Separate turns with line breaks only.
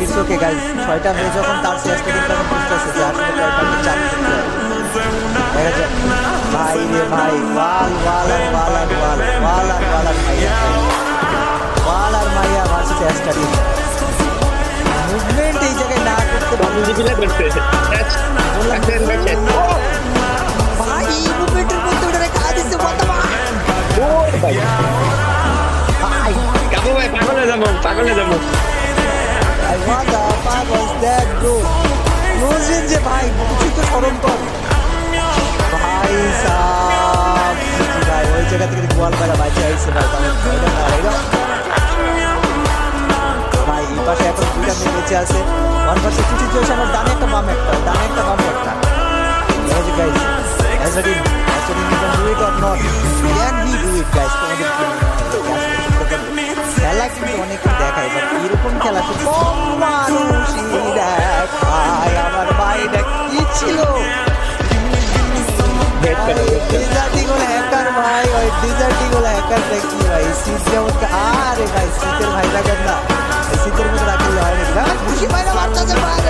It's okay guys, 6টা match যখন তার শেষটা কিন্তু আমি বুঝতেছি যে আসলে কয়টা ম্যাচ চাপ দিতে হবে। ভাই রে ভাই, ওয়াল ওয়াল আর ওয়াল আর ওয়াল ওয়াল আর ওয়াল আর ভাই ওয়াল আর মাইয়া ভার্সেস অ্যাস্টাডিন। মুভমেন্ট এই জায়গায় না করতে ভাই, এই মুভমেন্টের মধ্যে ওটা রেখা দিচ্ছে কথা ভাই।
যাবো ভাই, পাগলে যাবো।
I what the fuck was that bro? Losing যে ভাই, কিছু তো শরম কর ভাই সাব। ভাই ওই জায়গা থেকে গোয়াল মেরা বাঁচে আইছে ভাই, ভাই এই পাশে এখন 2টা মেয়ে বেঁচে আছে। 1 কিছু চলছে আমার ডানে একটা বামে একটা, guys, Azadin you can do it or not, can he do it guys? তোমাদের খেলা কিন্তু অনেকে দেখায়, বাট এরকম খেলা তো কম মানুষই দেখায়। আমার ভাইটা কি ছিল হ্যাকার ভাই, ওই ডিজার্টিগল হ্যাকার দেখি ভাই, শীত যেমন আরে ভাই শীতের ভাই লাগান না, শীতের মতো রাখলে হয় নাকি খুশি পাই না বাচ্চাদের ভাই।